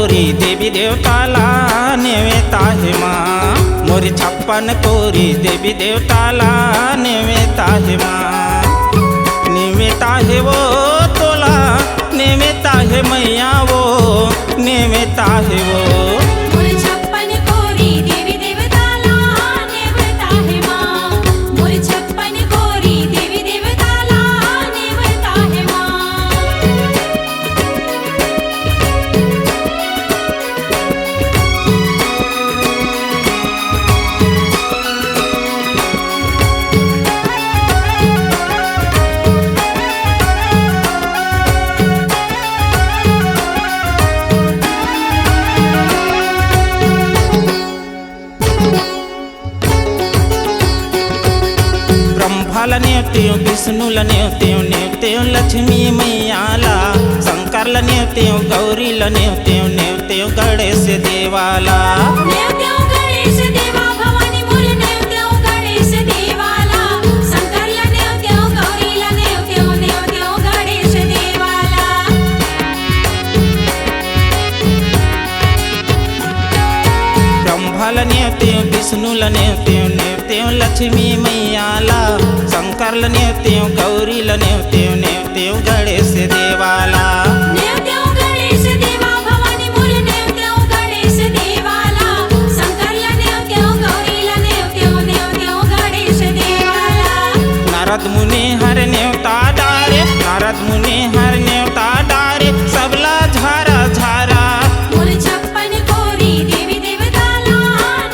कोरी देवी देवताला नेवेता है माँ। मोरी 56 कोरी देवी देवताला नेवेता है माँ। नेवेता है वो तोला नेवेता है मैया वो नेवेता है वो। मोर 56 कोरी देवी देवताला नेवेता है माँ। मोर 56 कोरी देवी देवताला नेवेता है माँ। ब्रह्माला नेवतेव विष्णूला नेवतेव लक्ष्मी मैयाला। शंकरला नेवतेव गौरीला नेवतेव गणेश देवाला। नेवतेव गणेश देवा भवानी मोर नेवतेव गणेश देवाला। शंकरला नेवतेव गौरीला नेवतेव गणेश देवाला। ब्रह्माला नेवतेव विष्णूला नेवतेव लक्ष्मी मैयाला। शंकरला नेवतेव गौरीला नेवतेव गणेश देवाला। नेवतेव गणेश देवा भवानी मोर नेवतेव गणेश देवाला। शंकरला नेवतेव गौरीला नेवतेव गणेश देवाला। नारद मुनि हर नेवता डारे नारद मुनि हर नेवता डारे सबला झारा झारा। मोर 56 कोरी देवी देवताला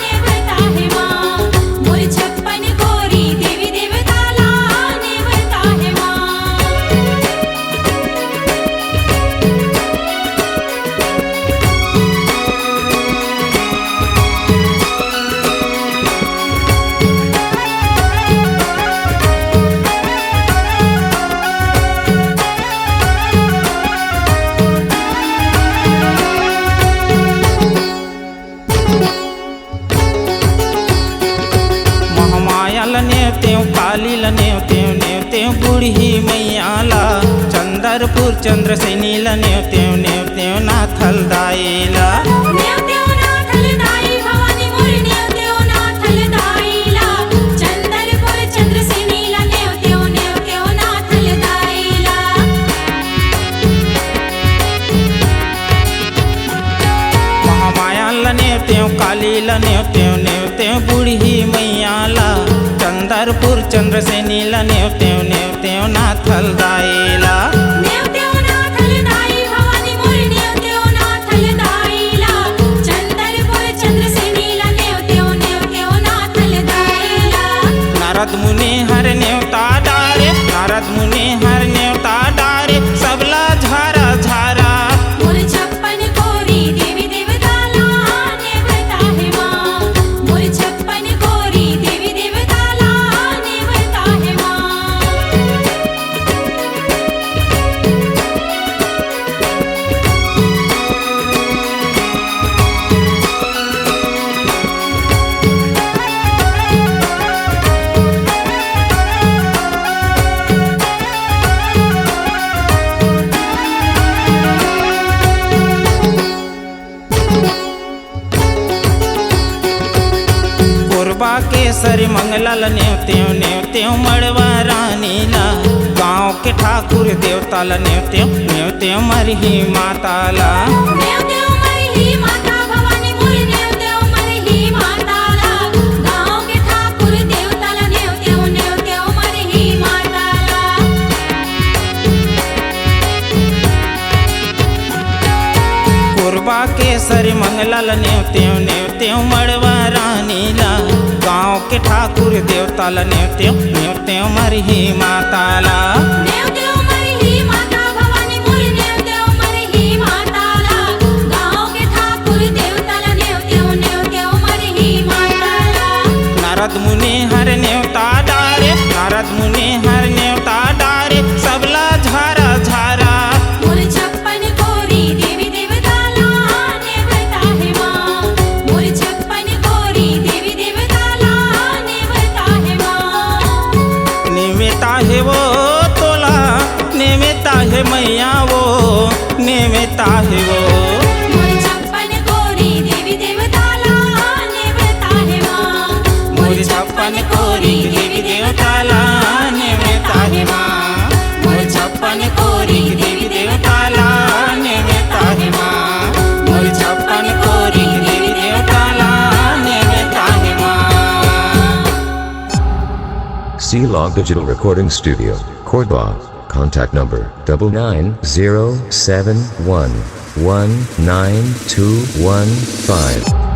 नेवता है माँ। मोर 56 कोरी देवी देवताला नेवता है माँ। महामायाला नेवतेव कालीला नेवतेव बुढ़ी मैयाला। चंद्रपुर चंद्रसेनीला नेवतेव नाथल दाईला। नेवतेव नाथल दाई भवानी मोर नेवतेव नाथल दाईला। चंद्रपुर चंद्रसेनीला नेवतेव नाथल दाईला। महामायाला नेवतेव कालीला नेवतेव बुढ़ी मैयाला। चंद्रपुर चंद्रसेनीला नेवतेव नाथल दाईला। नेवतेव नाथल दाई भवानी मोर नेवतेव नाथल दाईला। चंद्रपुर चंद्रसेनीला नेवतेव नाथल दाईला। नारद मुनि हर नेवता डारे नारद मुनि हर नेवता डारे सबला झारा झारा। मोर 56 कोरी देवी देवताला नेवता है माँ। मोर 56 कोरी देवी देवताला नेवता है माँ। कोरबा केसरी मंगलाला नेवतेव मड़वा रानीला। गाँव के ठाकुर देवताला नेवतेव मरही माताला। नेवतेव मरही माता भवानी मोर नेवतेव मरही माताला। गाँव के ठाकुर देवताला नेवतेव मरही माताला। कोरबा केसरी मंगलाला नेवतेव मड़वा रानीला। गाँव के ठाकुर देवताला नेवतेव मरही माताला। नेवतेव मरही माता भवानी मोर नेवतेव मरही माताला। गाँव के ठाकुर देवताला नेवतेव मरही माताला। नारद मुनि हर नेवता डारे नारद मुनि हर नेवता डारे सबला झारा झारा। मोर 56 कोरी देवी देवताला नेवता है माँ। मोर 56 कोरी देवी देवताला नेवता है माँ। नेवेता है वो तोला नेवेता है मैया वो नेवेता है वो। मोर 56 छप्पन कोरी देवी देवताला नैवेद्य आहे मा मोरी छप्पन कोरी देवी देवताला नैवेद्य आहे मा मोरी छप्पन कोरी देवी देवताला नैवेद्य आहे मा C-Log Digital Recording Studio, Cordoba. Contact number 9907119215.